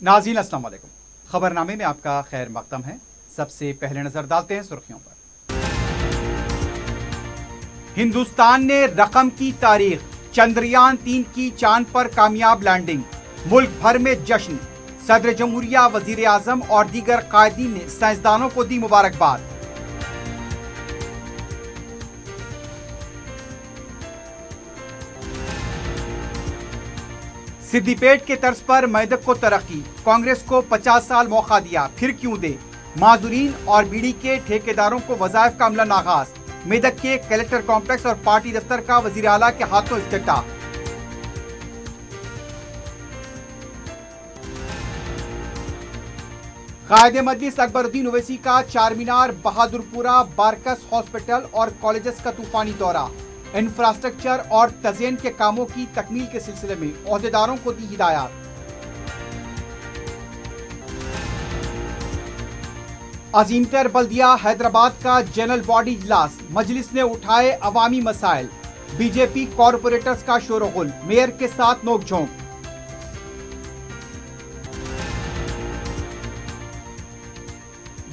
नाज़रीन अस्सलाम वालेकुम। खबरनामे में आपका खैर मकदम है। सबसे पहले नजर डालते हैं सुर्खियों पर। हिंदुस्तान ने रकम की तारीख, चंद्रयान 3 की चांद पर कामयाब लैंडिंग, मुल्क भर में जश्न। सदर जमहूरिया, वजीर आजम और दीगर कायदीन ने साइंसदानों को दी मुबारकबाद। सिद्दीपेट के तर्ज पर मेदक को तरक्की, कांग्रेस को 50 साल मौका दिया, फिर क्यों दे। माजूरीन और बीड़ी के ठेकेदारों को वज़ाइफ का अमला आगाज। मेदक के कलेक्टर कॉम्प्लेक्स और पार्टी दफ्तर का वजीर आला के हाथों इफ्तिताह। कायद मजलिस अकबरुद्दीन ओवैसी का चार मीनार, बहादुरपुरा, बारकस हॉस्पिटल और कॉलेजेस का तूफानी दौरा। इंफ्रास्ट्रक्चर और तज़यीन के कामों की तकमील के सिलसिले में ओहदेदारों को दी हिदायत। अजीमतर बल्दिया हैदराबाद का जनरल बॉडी इजलास, मजलिस ने उठाए अवामी मसाइल। बीजेपी कॉरपोरेटर्स का शोरगुल, मेयर के साथ नोकझोंक।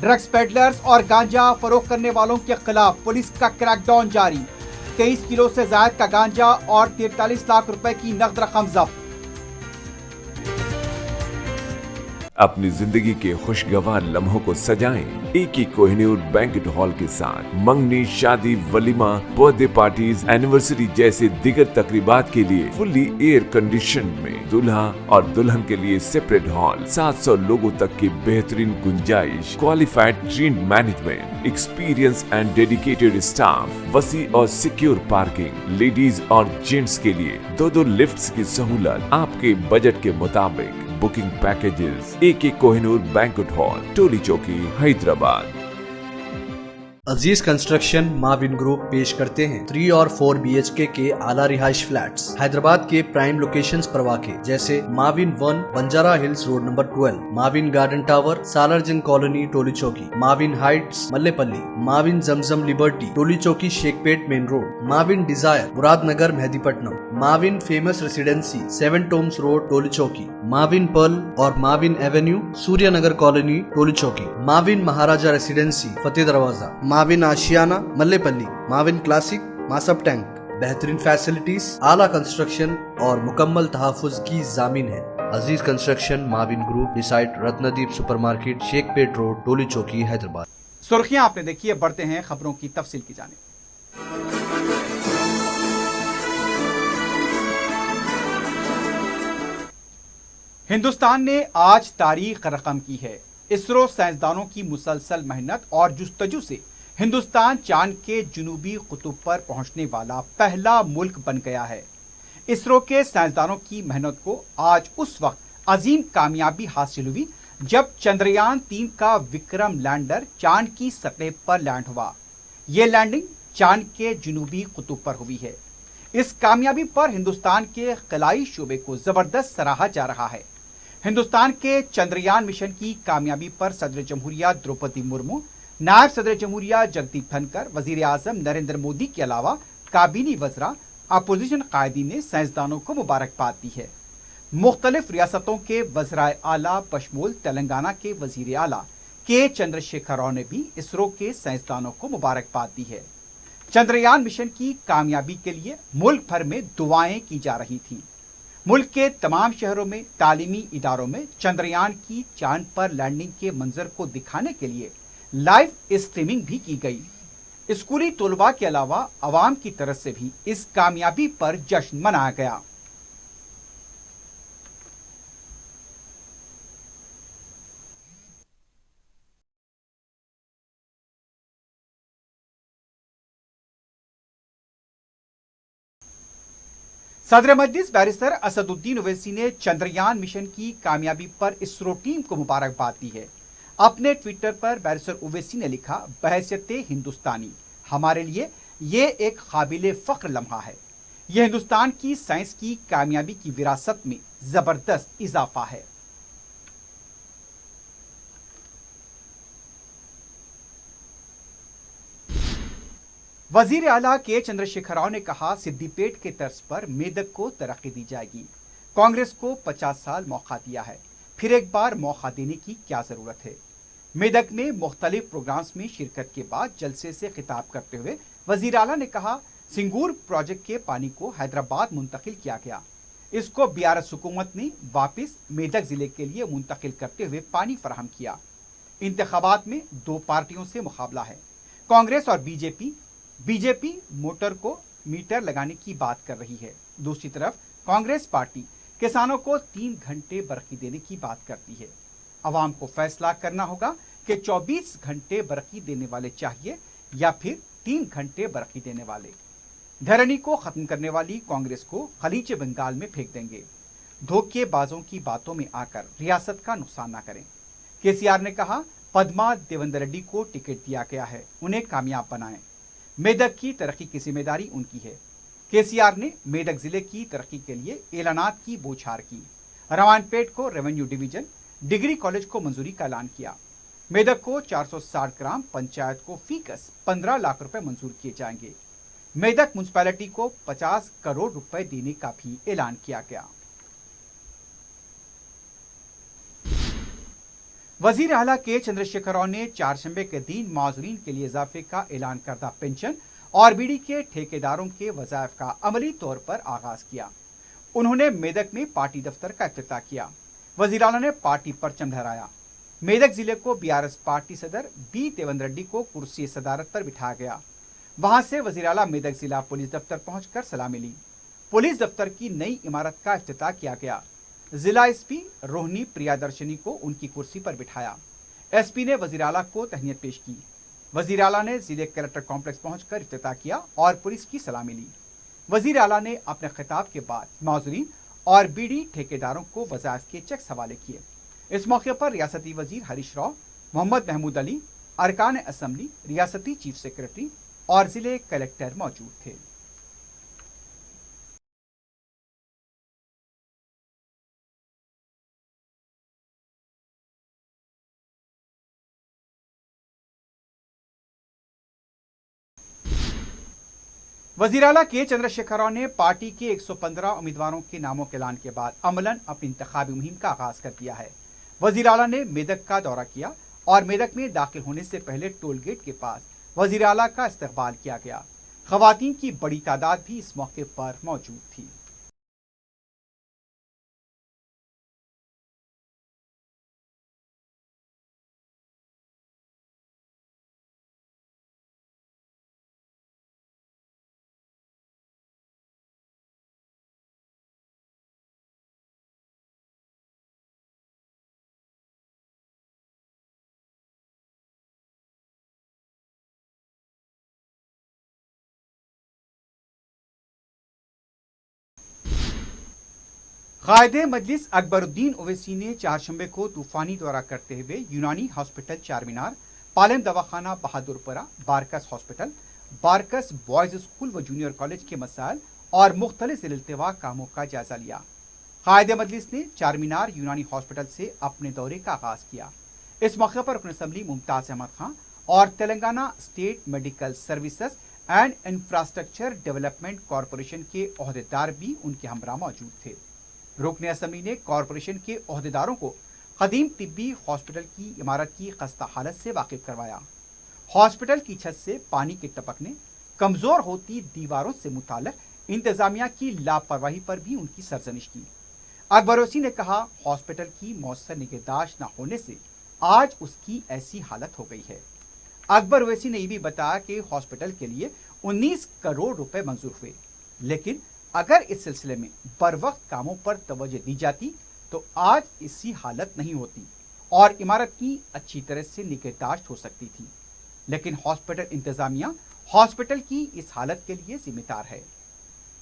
ड्रग्स पेडलर्स और गांजा फरोख्त करने वालों के खिलाफ पुलिस का क्रैकडाउन जारी। 23 किलो से ज्यादा का गांजा और 43 लाख रुपए की नकद रकम जब्त। अपनी जिंदगी के खुशगवार लम्हों को सजाएं एक कोहिनूर बैंक्वेट हॉल के साथ। मंगनी, शादी, वलीमा, बर्थडे पार्टीज, एनिवर्सरी जैसे दिगर तकरीबात के लिए फुल्ली एयर कंडीशन में दूल्हा और दुल्हन के लिए सेपरेट हॉल। 700 लोगों तक की बेहतरीन गुंजाइश, qualified trained management, experience and dedicated staff, वसी और सिक्योर पार्किंग, लेडीज और जेंट्स के लिए 2 लिफ्ट्स की सहूलत आपके बजट के मुताबिक। Booking packages AK Kohinoor banquet hall, Toli Chowki, Hyderabad. Aziz construction Mavin group पेश करते हैं 3 और 4 BHK के आला रिहाइश फ्लैट्स हैदराबाद के प्राइम लोकेशंस पर वाक़े, जैसे Mavin 1 Banjara hills road number 12, Mavin garden tower Salarjung colony Toli Chowki, Mavin heights Mallepally, Mavin Zamzam liberty Toli Chowki Shaikpet main road, Mavin desire Muradnagar Mehdipatnam, Mavin famous residency 7 tombs road Toli Chowki, Mavin pearl और Mavin avenue Suryanagar colony Toli Chowki, Mavin Maharaja residency Fateh Darwaza, Mavin Ashiana Mallepally, Mavin classic Masab tank. बेहतरीन फैसिलिटीज, आला कंस्ट्रक्शन और मुकम्मल तहफ़्फ़ुज़ की जामीन है। Aziz construction Mavin group, beside Ratnadeep supermarket, Shaikpet road, Toli Chowki, Hyderabad. सुर्खियां आपने देखी है, बढ़ते हैं खबरों की तफसील की जानिब। हिंदुस्तान ने आज तारीख रकम की है। इसरो साइंसदानों की मुसलसल मेहनत और जुस्तजू से हिंदुस्तान चांद के जुनूबी कुतुब पर पहुंचने वाला पहला मुल्क बन गया है। इसरो के साइंसदानों की मेहनत को आज उस वक्त अजीम कामयाबी हासिल हुई जब चंद्रयान 3 का विक्रम लैंडर चांद की सतह पर लैंड हुआ। ये लैंडिंग चांद के जुनूबी कुतुब पर हुई है। इस कामयाबी पर हिंदुस्तान के खलाई शोबे को जबरदस्त सराहा जा रहा है। हिंदुस्तान के चंद्रयान मिशन की कामयाबी पर सदर जमहूरिया द्रौपदी मुर्मू, नायब सदर जमहूरिया जगदीप धनखड़, वजीर आजम नरेंद्र मोदी के अलावा काबीनी वज़रा, अपोजिशन कायदीन ने साइंसदानों को मुबारकबाद दी है। मुख्तलिफ रियासतों के वज़राए आला बशमूल तेलंगाना के वजीर आला के चंद्रशेखर राव ने भी इसरो के साइंसदानों को मुबारकबाद दी है। चंद्रयान मिशन की कामयाबी के लिए मुल्क भर में दुआएं की जा रही थीं। मुल्क के तमाम शहरों में, तालीमी इदारों में चंद्रयान की चांद पर लैंडिंग के मंजर को दिखाने के लिए लाइव स्ट्रीमिंग भी की गई। स्कूली तलबा के अलावा अवाम की तरफ से भी इस कामयाबी पर जश्न मनाया गया। सदर मजलिस बैरिस्टर असदुद्दीन ओवैसी ने चंद्रयान मिशन की कामयाबी पर इसरो टीम को मुबारकबाद दी है। अपने ट्विटर पर बैरिस्टर ओवैसी ने लिखा, बहैसियत हिंदुस्तानी हमारे लिए ये एक काबिले फख्र लम्हा है। यह हिंदुस्तान की साइंस की कामयाबी की विरासत में जबरदस्त इजाफा है। वजीर आला के चंद्रशेखर राव ने कहा, सिद्दीपेट के तर्ज पर मेदक को तरक्की दी जाएगी। कांग्रेस को 50 साल मौका दिया है, پھر ایک بار موقع دینے کی کیا ضرورت ہے؟ میدک میں مختلف پروگرامز میں شرکت کے بعد جلسے سے خطاب کرتے ہوئے وزیر اعلیٰ نے کہا، سنگور پروجیکٹ کے پانی کو حیدرآباد منتقل کیا گیا، اس کو BRS حکومت نے واپس میدک ضلع کے لیے منتقل کرتے ہوئے پانی فراہم کیا۔ انتخابات میں دو پارٹیوں سے مقابلہ ہے، کانگریس اور بی جے پی موٹر کو میٹر لگانے کی بات کر رہی ہے، دوسری طرف کانگریس پارٹی کسانوں کو 3 گھنٹے برقی دینے کی بات کرتی ہے۔ عوام کو فیصلہ کرنا ہوگا کہ 24 گھنٹے برقی دینے والے چاہیے یا پھر 3 گھنٹے برقی دینے والے۔ دھرنی کو ختم کرنے والی کانگریس کو خلیج بنگال میں پھینک دیں گے۔ دھوکے بازوں کی باتوں میں آ کر ریاست کا نقصان نہ کریں۔ KCR نے کہا، پدما دیوندر ریڈی کو ٹکٹ دیا گیا ہے، انہیں کامیاب بنائیں۔ میدک کی ترقی کی ذمہ داری ان کی ہے۔ KCR نے میدک ضلع کی ترقی کے لیے اعلانات کی بوچھار کی۔ روان پیٹ کو ریونیو ڈویژن، ڈگری کالج کو منظوری کا اعلان کیا۔ میدک کو 460 گرام پنچایت کو فی کس 15 لاکھ روپے منظور کیے جائیں گے۔ میدک میونسپلٹی کو 50 کروڑ روپے دینے کا بھی اعلان کیا گیا۔ وزیر اعلیٰ کے چندر شیکھر راؤ نے چہارشنبے کے دن معذورین کے لیے اضافے کا اعلان کردہ پنشن اور بیڑی کے ٹھیکیداروں کے وظائف کا عملی طور پر آغاز کیا۔ انہوں نے میدک میں پارٹی دفتر کا افتتاح کیا۔ وزیر اعلیٰ نے پارٹی پرچم لہرایا۔ میدک ضلع کو BRS پارٹی صدر B دیوندر ریڈی کو کرسی صدارت پر بٹھایا گیا۔ وہاں سے وزیر اعلیٰ میدک ضلع پولیس دفتر پہنچ کر سلامی لی۔ پولیس دفتر کی نئی عمارت کا افتتاح کیا گیا۔ ضلع SP روہنی پریا درشنی کو ان کی کرسی پر بٹھایا۔ SP نے وزیر اعلیٰ کو تہنیت پیش کی۔ وزیر اعلیٰ نے ضلع کلکٹر کمپلیکس پہنچ کر افتتاح کیا اور پولیس کی سلامی لی۔ وزیر اعلیٰ نے اپنے خطاب کے بعد معذورین اور بیڑی ٹھیکیداروں کو وظائف کے چیک حوالے کیے۔ اس موقع پر ریاستی وزیر ہریش راؤ، محمد محمود علی، ارکان اسمبلی، ریاستی چیف سیکرٹری اور ضلع کلکٹر موجود تھے۔ وزیر اعلیٰ کے چندر شیکھر راؤ نے پارٹی کے 115 امیدواروں کے ناموں کے اعلان کے بعد عملاً اپنی انتخابی مہم کا آغاز کر دیا ہے۔ وزیر اعلیٰ نے میدک کا دورہ کیا اور میدک میں داخل ہونے سے پہلے ٹول گیٹ کے پاس وزیر اعلیٰ کا استقبال کیا گیا۔ خواتین کی بڑی تعداد بھی اس موقع پر موجود تھی۔ قائد مجلس اکبر الدین اویسی نے چہارشنبے کو طوفانی دورہ کرتے ہوئے یونانی ہاسپٹل چار مینار، پالم دواخانہ Bahadurpura, Barkas hospital, Barkas boys school و جونیئر کالج کے مسائل اور مختلف ذیل التواء کاموں کا جائزہ لیا۔ قائد مجلس نے چار مینار یونانی ہاسپٹل سے اپنے دورے کا آغاز کیا۔ اس موقع پر رکن اسمبلی ممتاز احمد خان اور Telangana state medical services and infrastructure development corporation کے عہدیدار بھی ان کے ہمراہ موجود تھے۔ رکن اسمبلی نے کارپوریشن کے عہدیداروں کو قدیم طبی ہاسپٹل کی عمارت کی خستہ حالت سے واقف کروایا۔ ہاسپٹل کی چھت سے پانی کے ٹپکنے، کمزور ہوتی دیواروں سے متعلق انتظامیہ کی لاپرواہی پر بھی ان کی سرزنش کی۔ اکبر اویسی نے کہا، ہاسپٹل کی مؤثر نگہداشت نہ ہونے سے آج اس کی ایسی حالت ہو گئی ہے۔ اکبر اویسی نے یہ بھی بتایا کہ ہاسپٹل کے لیے 19 کروڑ روپے منظور ہوئے، لیکن اگر اس سلسلے میں بروقت کاموں پر توجہ دی جاتی تو آج اسی حالت نہیں ہوتی اور عمارت کی اچھی طرح سے نگہداشت ہو سکتی تھی، لیکن ہاسپٹل انتظامیہ ہاسپٹل کی اس حالت کے لیے ذمہ دار ہے۔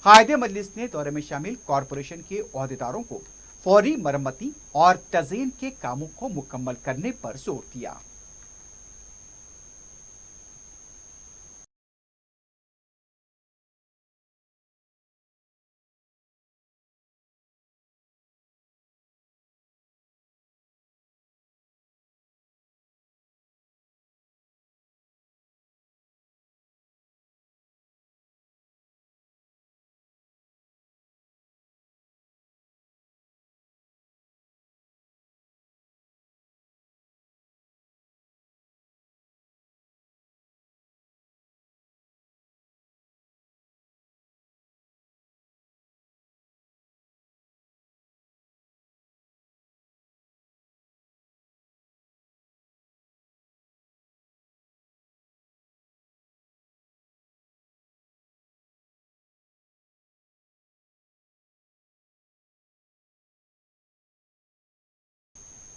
قائد مجلس نے دورے میں شامل کارپوریشن کے عہدیداروں کو فوری مرمتی اور تزئین کے کاموں کو مکمل کرنے پر زور دیا۔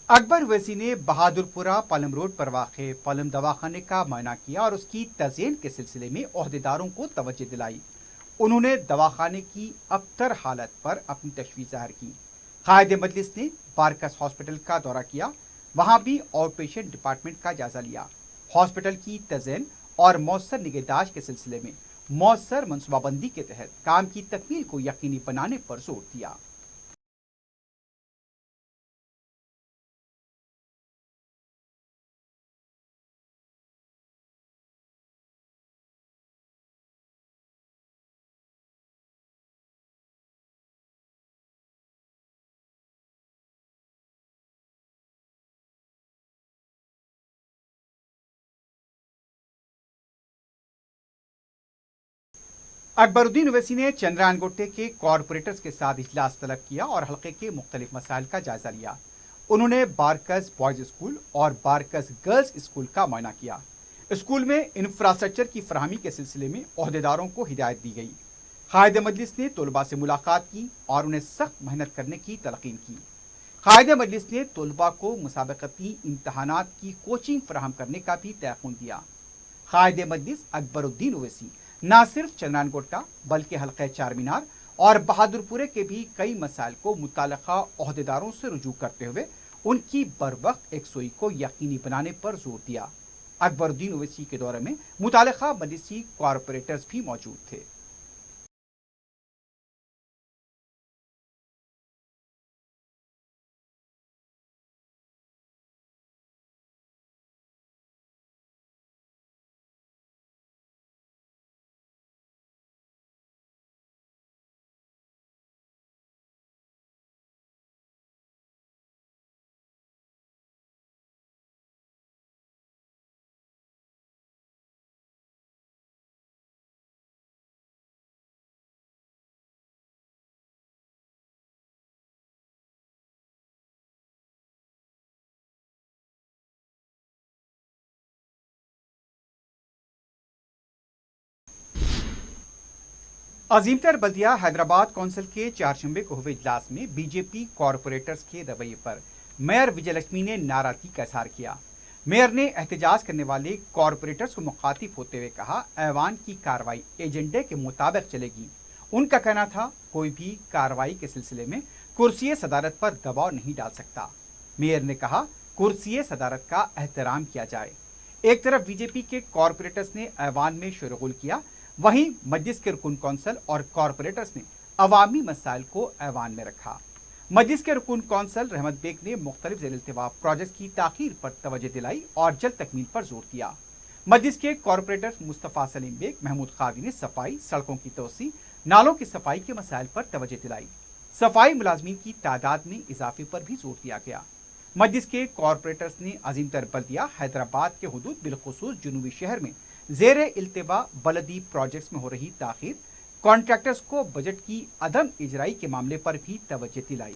اکبر اویسی نے بہادرپورہ پلم روڈ پر واقع پلم دواخانے کا معائنہ کیا اور اس کی تزئین کے سلسلے میں عہدیداروں کو توجہ دلائی۔ انہوں نے دواخانے کی ابتر حالت پر اپنی تشویش ظاہر کی۔ قائد مجلس نے بارکس ہاسپٹل کا دورہ کیا، وہاں بھی آؤٹ پیشنٹ ڈپارٹمنٹ کا جائزہ لیا۔ ہاسپٹل کی تزئین اور مؤثر نگہداشت کے سلسلے میں مؤثر منصوبہ بندی کے تحت کام کی تکمیل کو یقینی بنانے پر زور دیا۔ اکبر الدین اویسی نے چندران گوٹے کے کارپوریٹرز کے ساتھ اجلاس طلب کیا اور حلقے کے مختلف مسائل کا جائزہ لیا۔ انہوں نے بارکس بوائز اسکول اور بارکس گرلز اسکول کا معائنہ کیا۔ اسکول میں انفراسٹرکچر کی فراہمی کے سلسلے میں عہدیداروں کو ہدایت دی گئی۔ قائد مجلس نے طلباء سے ملاقات کی اور انہیں سخت محنت کرنے کی تلقین کی۔ قائد مجلس نے طلباء کو مسابقتی امتحانات کی کوچنگ فراہم کرنے کا بھی تیقن دیا۔ قائد مجلس اکبر الدین اویسی نہ صرف چندران گوٹہ بلکہ حلقہ چار مینار اور بہادرپورے کے بھی کئی مسائل کو متعلقہ عہدیداروں سے رجوع کرتے ہوئے ان کی بروقت یکسوئی کو یقینی بنانے پر زور دیا۔ اکبر الدین اویسی کے دورے میں متعلقہ مجلسی کارپوریٹرز بھی موجود تھے۔ عظیم تر بلدیہ حیدرآباد کونسل کے چہارشنبے کو ہوئے اجلاس میں بی جے پی کارپوریٹرز کے رویے پر میئر وجے لکشمی نے ناراضگی کا اظہار کیا۔ میئر نے احتجاج کرنے والے کارپوریٹرز کو مخاطب ہوتے ہوئے کہا، ایوان کی کارروائی ایجنڈے کے مطابق چلے گی۔ ان کا کہنا تھا، کوئی بھی کارروائی کے سلسلے میں کرسی صدارت پر دباؤ نہیں ڈال سکتا۔ میئر نے کہا، کرسی صدارت کا احترام کیا جائے۔ ایک طرف بی جے پی کے کارپوریٹرز نے ایوان میں شورغل کیا، وہیں مجلس کے رکن کونسل اور کارپوریٹرز نے عوامی مسائل کو ایوان میں رکھا۔ مجلس کے رکن کونسل رحمت بیگ نے مختلف ذیل التواء پروجیکٹس کی تاخیر پر توجہ دلائی اور جلد تکمیل پر زور دیا۔ مجلس کے کارپوریٹر مصطفیٰ سلیم بیگ، محمود قاضی نے صفائی، سڑکوں کی توسیع، نالوں کی صفائی کے مسائل پر توجہ دلائی۔ صفائی ملازمین کی تعداد میں اضافے پر بھی زور دیا گیا۔ مجلس کے کارپوریٹرز نے عظیم تر بلدیہ حیدرآباد کے حدود بالخصوص جنوبی شہر میں زیر التواء بلدی پروجیکٹس میں ہو رہی تاخیر، کانٹریکٹرز کو بجٹ کی عدم اجرائی کے معاملے پر بھی توجہ دلائی۔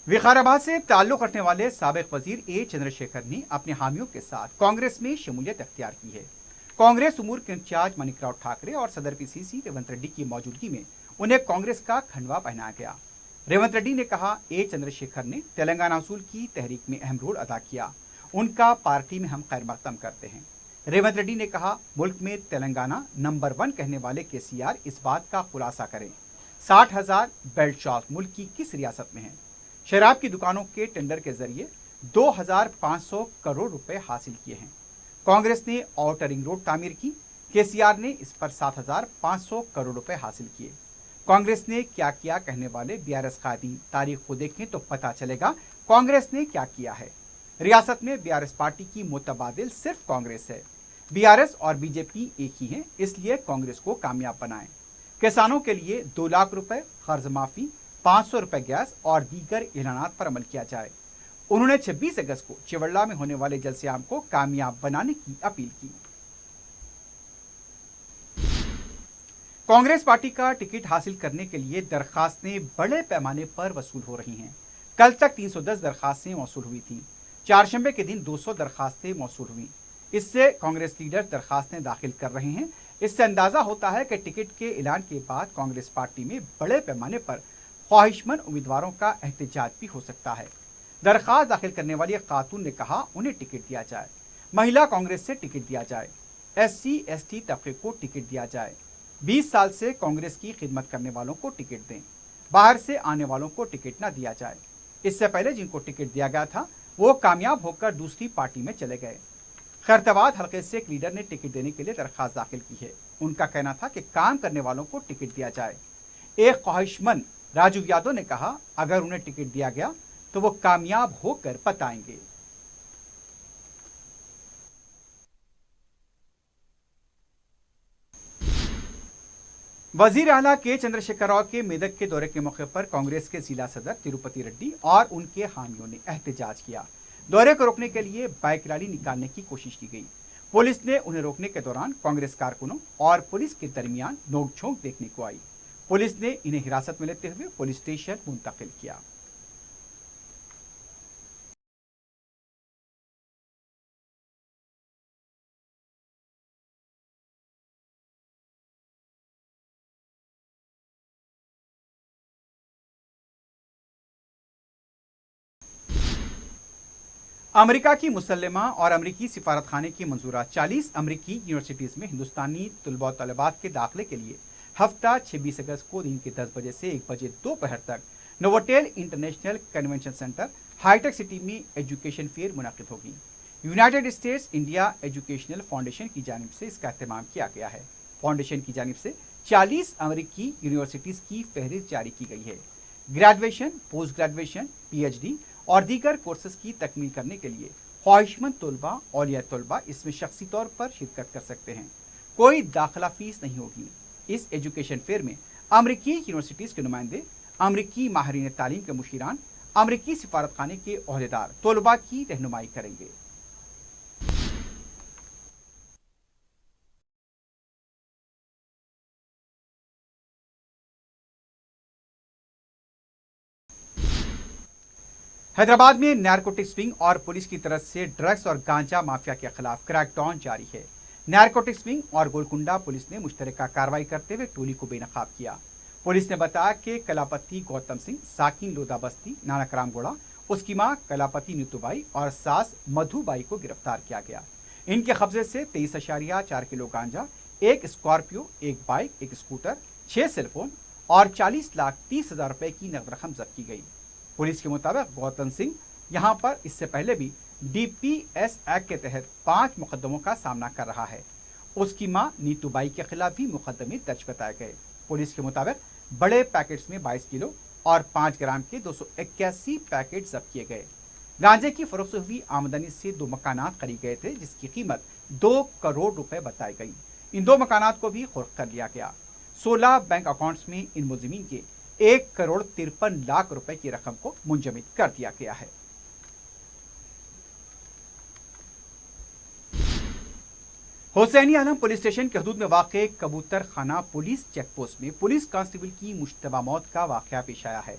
وقار آباد سے تعلق رکھنے والے سابق وزیر اے چندر شیکھر نے اپنے حامیوں کے ساتھ کانگریس میں شمولیت اختیار کی ہے۔ کانگریس امور کے انچارج مانیک راؤ ٹھاکرے اور صدر پی سی سی ریونت ریڈی کی موجودگی میں انہیں کانگریس کا کھنڈوا پہنایا گیا۔ ریونت ریڈی نے کہا، اے چندر شیکھر نے تلنگانہ اصول کی تحریک میں اہم رول ادا کیا، ان کا پارٹی میں ہم خیر مقدم کرتے ہیں۔ ریونت ریڈی نے کہا، ملک میں تلنگانہ نمبر 1 کہنے والے کے سی آر اس بات کا خلاصہ کریں، 60,000 بیلٹ شاپ ملک کی کس ریاست میں ہیں؟ شراب کی دکانوں کے ٹینڈر کے ذریعے 2,500 کروڑ روپے حاصل کیے ہیں۔ کانگریس نے آؤٹر رنگ روڈ تعمیر کی، کے سی آر نے اس پر 7,500 کروڑ روپے حاصل کیے۔ کانگریس نے کیا کیا کہنے والے بی آر ایس قائدین تاریخ کو دیکھیں تو پتہ چلے گا کانگریس نے کیا کیا ہے۔ ریاست میں بی آر ایس پارٹی کی متبادل صرف کانگریس ہے۔ بی آر ایس اور بی جے پی ایک ہی ہیں، اس لیے کانگریس کو کامیاب بنائیں۔ کسانوں کے لیے 2 لاکھ روپے قرض معافی، 500 روپے گیس اور دیگر اعلانات پر عمل کیا جائے۔ انہوں نے 26 اگست کو چوڑلہ میں ہونے والے جلسے عام کو کامیاب بنانے کی اپیل کی۔ کانگریس پارٹی کا ٹکٹ حاصل کرنے کے لیے درخواستیں بڑے پیمانے پر وصول ہو رہی ہیں۔ کل تک 310 درخواستیں موصول ہوئی تھیں۔ चारशंबे के दिन 200 दरखास्तें मौसूल हुई। इससे कांग्रेस लीडर दरखास्तें दाखिल कर रहे हैं। इससे अंदाजा होता है कि टिकट के ऐलान के बाद कांग्रेस पार्टी में बड़े पैमाने पर ख्वाहिशमंद उम्मीदवारों का एहतजाज भी हो सकता है। दरखास्त दाखिल करने वाली खातून ने कहा उन्हें टिकट दिया जाए, महिला कांग्रेस से टिकट दिया जाए, SC/ST तबके को टिकट दिया जाए, 20 साल से कांग्रेस की खिदमत करने वालों को टिकट दें, बाहर से आने वालों को टिकट ना दिया जाए। इससे पहले जिनको टिकट दिया गया था वो कामयाब होकर दूसरी पार्टी में चले गए। खैरताबाद हल्के से एक लीडर ने टिकट देने के लिए दरखास्त दाखिल की है। उनका कहना था कि काम करने वालों को टिकट दिया जाए। एक ख्वाहिशमंद राजू यादव ने कहा अगर उन्हें टिकट दिया गया तो वो कामयाब होकर बताएंगे। वजीर आला के चंद्रशेखर राव के मेदक के दौरे के मौके पर कांग्रेस के जिला सदर तिरुपति रेड्डी और उनके हामियों ने एहतजाज किया। दौरे को रोकने के लिए बाइक रैली निकालने की कोशिश की गई। पुलिस ने उन्हें रोकने के दौरान कांग्रेस कारकुनों और पुलिस के दरमियान नोकझोंक देखने को आई। पुलिस ने इन्हें हिरासत में लेते हुए पुलिस स्टेशन मुंतकिल किया। अमेरिका की मुसल्लमा और अमेरिकी सिफारतखाने की मंजूरा 40 अमेरिकी यूनिवर्सिटीज़ में हिंदुस्तानी तलबा और तलबात के दाखिले के लिए हफ्ता 26 अगस्त को दिन के 10 बजे से 1 बजे दोपहर तक Novotel International Convention Centre Hitech City में एजुकेशन फेयर मुनाकिद होगी। United States India Educational Foundation की जानिब से इसका एहतमाम किया गया है। फाउंडेशन की जानिब से 40 अमेरिकी यूनिवर्सिटीज़ की फहरिस्त जारी की गई है। ग्रेजुएशन, पोस्ट ग्रेजुएशन, PhD और दीगर कोर्सेज की तकमील करने के लिए ख्वाहिशमंद तलबा औलिया तलबा इसमें शख्सी तौर पर शिरकत कर सकते हैं। कोई दाखिला फीस नहीं होगी। इस एजुकेशन फेयर में अमरीकी यूनिवर्सिटीज़ के नुमाइंदे, अमरीकी माहिरीन तालीम के मुशीरान, अमरीकी सिफारतखाने के ओहदेदार तलबा की रहनुमाई करेंगे। हैदराबाद में नारकोटिक्स विंग और पुलिस की तरफ से ड्रग्स और गांजा माफिया के खिलाफ क्रैकडाउन जारी है। नारकोटिक्स विंग और गोलकुंडा पुलिस ने मुश्तरका कार्रवाई करते हुए टोली को बेनकाब किया। पुलिस ने बताया कि कलापति गौतम सिंह, साकिन लोधा बस्ती, नानक रामगोड़ा, उसकी मां कलापति नीतूबाई और सास मधुबाई को गिरफ्तार किया गया। इनके कब्जे से 23.4 किलो गांजा, 1 स्कॉर्पियो, 1 बाइक, 1 स्कूटर, 6 सेलफोन और 40,30,000 रुपए की नकद रकम जब्त की गई। पुलिस के मुताबिक गौतम सिंह यहां पर इससे पहले भी DPS एक्ट के तहत 5 मुकदमों का सामना कर रहा है। उसकी मां नीतूबाई के खिलाफ भी मुकदमे दर्ज बताए गए। पुलिस के मुताबिक बड़े पैकेट्स में 22 किलो और 5 ग्राम के 281 पैकेट जब्त किए गए। गांजे की फरोख्त से हुई आमदनी से 2 मकानात खरीदे गए थे जिसकी कीमत 2 करोड़ रुपए बताई गई। इन 2 मकानात को भी खुर्द कर लिया गया। 16 बैंक अकाउंट्स में इन मुलजिमीन के 1 करोड़ 53 लाख रुपए की रकम को मुंजमद कर दिया गया है। हुसैनी आलम पुलिस स्टेशन के हदूद में वाक़ कबूतर खाना पुलिस चेक पोस्ट में पुलिस कांस्टेबल की मुश्तबा मौत का वाक़या पेश आया है।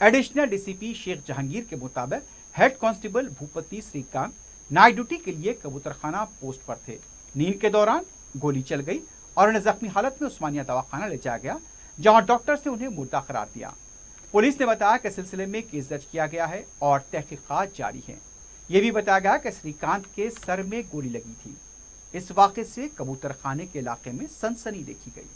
एडिशनल DCP शेख जहांगीर के मुताबिक head constable Bhupathi Srikanth night duty के लिए कबूतर खाना पोस्ट पर थे। नींद के दौरान गोली चल गई और उन्हें जख्मी हालत में उस्मानिया दवाखाना ले जाया गया, जहां डॉक्टर्स ने उन्हें मुर्दा करार दिया। पुलिस ने बताया कि सिलसिले में केस दर्ज किया गया है और तहकीकात जारी है। यह भी बताया गया कि श्रीकांत के सर में गोली लगी थी। इस वाक़े से कबूतर खाने के इलाके में सनसनी देखी गई।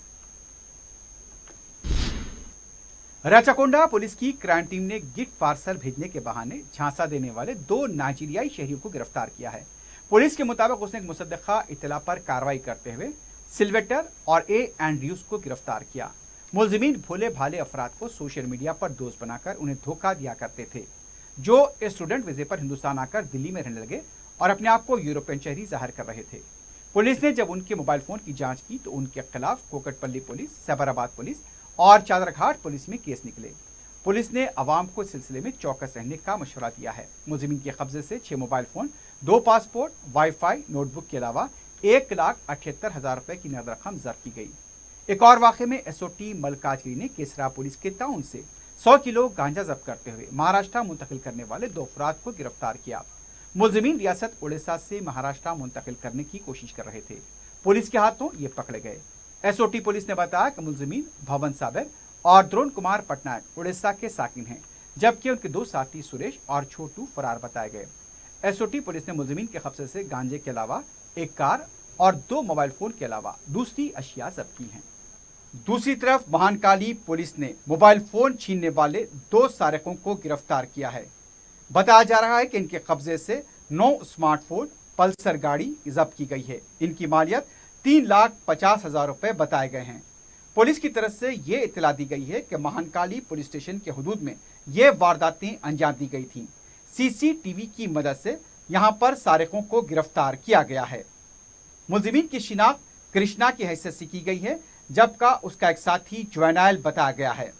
राचाकोंडा पुलिस की क्राइम टीम ने गिफ्ट पार्सल भेजने के बहाने झांसा देने वाले 2 नाइजीरियाई शहरियों को गिरफ्तार किया है। पुलिस के मुताबिक उसने एक मुसद्दक़ा इत्तला पर कार्रवाई करते हुए सिल्वेटर और A एंड्रयूज को गिरफ्तार किया। मुलजिमीन भोले भाले अफराद को सोशल मीडिया पर दोस्त बनाकर उन्हें धोखा दिया करते थे, जो स्टूडेंट वीजे पर हिंदुस्तान आकर दिल्ली में रहने लगे और अपने आप को यूरोपियन शहरी जाहिर कर रहे थे। पुलिस ने जब उनके मोबाइल फोन की जांच की तो उनके खिलाफ कोकटपल्ली पुलिस, सैबराबाद पुलिस और चादरघाट पुलिस में केस निकले। पुलिस ने अवाम को इस सिलसिले में चौकस रहने का मशवरा दिया है। मुलजिमीन के कब्जे से 6 mobile phone, 2 passport, wifi, notebook के अलावा 1,78,000 रुपए की नकद रकम जब्त की गई। एक और वाक़े में SOT मलकाजगिरी ने केसरा पुलिस के ताउन से 100 किलो गांजा जब्त करते हुए महाराष्ट्र मुंतकिल करने वाले 2 अफराद को गिरफ्तार किया। मुलजिमीन रियासत उड़ीसा से महाराष्ट्र मुंतकिल करने की कोशिश कर रहे थे। पुलिस के हाथों ये पकड़े गए। एसओटी पुलिस ने बताया कि मुलजिमीन भवन साबिर और द्रोण कुमार पटनायक उड़ीसा के साकिन हैं, जबकि उनके दो साथी सुरेश और छोटू फरार बताए गए। एसओटी पुलिस ने मुलजिमीन के कब्जे से गांजे के अलावा एक कार और 2 मोबाइल फोन के अलावा दूसरी अशिया जब्त की हैं। दूसरी तरफ महानकाली पुलिस ने मोबाइल फोन छीनने वाले 2 सारिकों को गिरफ्तार किया है। बताया जा रहा है कि इनके कब्जे से 9 स्मार्टफोन, पल्सर गाड़ी जब्त की गई है। इनकी मालियत 3,50,000 रुपए बताए गए हैं। पुलिस की तरफ से ये इत्तला दी गई है कि महानकाली पुलिस स्टेशन के हुदूद में ये वारदातें अंजाम दी गई थीं। सीसीटीवी की मदद से यहां पर सारिकों को गिरफ्तार किया गया है। मुलजिमीन की शिनाख्त कृष्णा की हैसियत से की गई है, जबकि उसका एक साथी जुवेनाइल बताया गया है।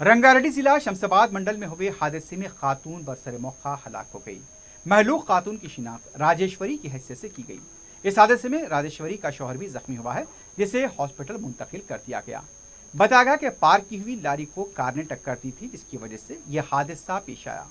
रंगारेड्डी जिला शमशाबाद मंडल में हुए हादसे में खातून बरसर मौका हलाक हो गई। महलूक खातून की शिनाख्त राजेश्वरी की हैसियत से की गई। इस हादसे में राजेश्वरी का शौहर भी जख्मी हुआ है, जिसे हॉस्पिटल मुंतकिल कर दिया गया। बताया गया कि पार्क की हुई लारी को कार ने टक्कर दी थी, जिसकी वजह से यह हादसा पेश आया।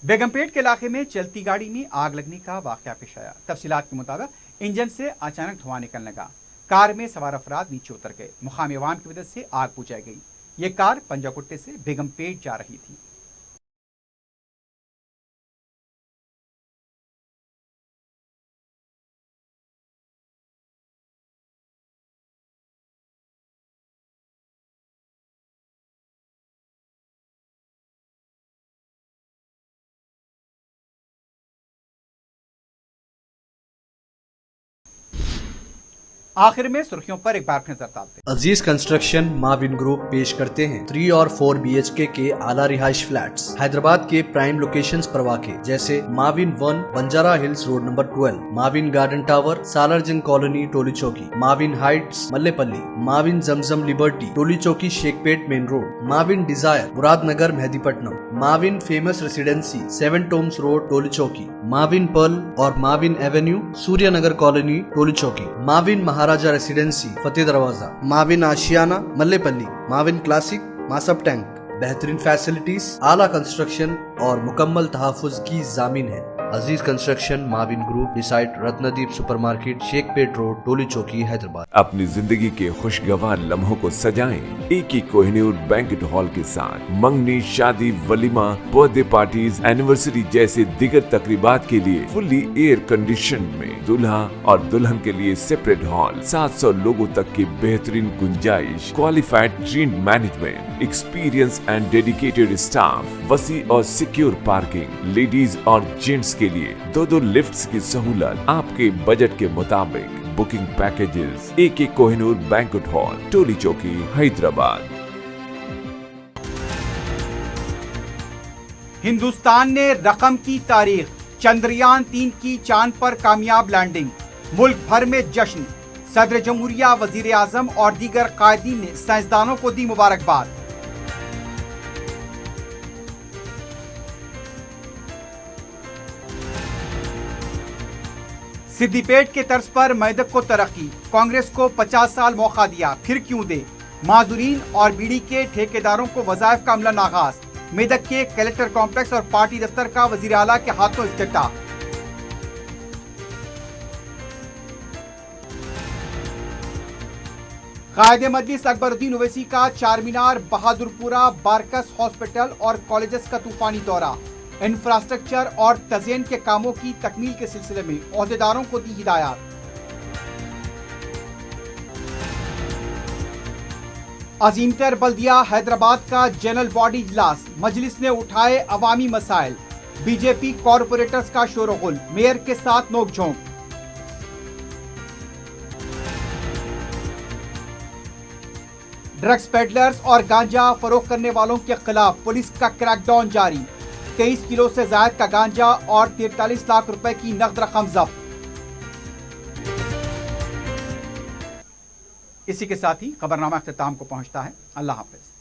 बेगमपेट के इलाके में चलती गाड़ी में आग लगने का वाकया पेश आया। तफसीलात के मुताबिक इंजन से अचानक धुआं निकलने लगा। कार में सवार अफराद नीचे उतर गए। मुकामी अवाम की मदद से आग बुझाई गई। ये कार पंजाकुट्टे से बेगमपेट जा रही थी। आखिर में सुर्खियों पर एक बार फिर नजर डालते हैं। अजीज कंस्ट्रक्शन माविन ग्रुप पेश करते हैं 3 और 4 BHK के आला रिहाइश फ्लैट्स हैदराबाद के प्राइम लोकेशंस पर वाक़े, जैसे Mavin 1 Banjara hills road number 12, Mavin garden tower Salarjung colony Toli Chowki, Mavin heights Mallepally, Mavin Zamzam liberty Toli Chowki Shaikpet main road, Mavin desire Muradnagar Mehdipatnam, Mavin famous residency 7 tombs road Toli Chowki, Mavin pearl और Mavin avenue Suryanagar colony Toli Chowki, Mavin Maharaja residency Fateh Darwaza, Mavin Ashiana Mallepally, Mavin classic Masab tank. बेहतरीन फैसिलिटीज, आला कंस्ट्रक्शन और मुकम्मल तहफ़्फ़ुज़ की ज़ामिन है। Aziz construction Mavin group beside Ratnadeep supermarket Shaikpet road Toli Chowki Hyderabad. अपनी जिंदगी के खुशगवार लम्हों को सजाएं एक ही कोहिनूर बैंकेट हॉल के साथ। मंगनी, शादी, वलीमा, बर्थडे पार्टीज, एनिवर्सरी जैसे दिगर तकरीबात के लिए फुल्ली एयर कंडीशन में दूल्हा और दुल्हन के लिए सेपरेट हॉल, 700 लोगों तक की बेहतरीन गुंजाइश, qualified train management, experience and dedicated staff, वसी और सिक्योर पार्किंग, लेडीज और जेंट्स के लिए 2 लिफ्ट्स की सहूलत आपके बजट के मुताबिक। Booking packages AK Kohinoor banquet hall Toli Chowki Hyderabad. Hindustan ने रकम की तारीख, चंद्रयान 3 की चांद पर कामयाब लैंडिंग, मुल्क भर में जश्न। सदर जमहूरिया, वजीर आजम और दीगर कायदीन ने साइंसदानों को दी मुबारकबाद। सिद्दीपेट के तर्ज पर मेदक को तरक्की, कांग्रेस को 50 साल मौका दिया, फिर क्यों दे। माजूरीन और बीड़ी के ठेकेदारों को वज़ाइफ का अमलन आगाज। मेदक के कलेक्टर कॉम्प्लेक्स और पार्टी दफ्तर का वजीर आला के हाथों इफ्तिताह। कायदे मजलिस अकबरुद्दीन ओवैसी का चारमीनार, बहादुरपुरा, बारकस हॉस्पिटल और कॉलेजेस का तूफानी दौरा। इंफ्रास्ट्रक्चर और तज़यीन के कामों की तकमील के सिलसिले में ओहदेदारों को दी हिदायत। अजीमतर बल्दिया हैदराबाद का जनरल बॉडी इजलास, मजलिस ने उठाए अवामी मसाइल। बीजेपी कॉरपोरेटर्स का शोरगुल, मेयर के साथ नोकझोंक। ड्रग्स पेडलर्स और गांजा फरोख्त करने वालों के खिलाफ पुलिस का क्रैकडाउन जारी। 23 किलो से ज्यादा का गांजा और 43 लाख रुपए की नकद रकम जब्त। इसी के साथ ही खबरनामा अख्ताम को पहुंचता है। अल्लाह हाफिज।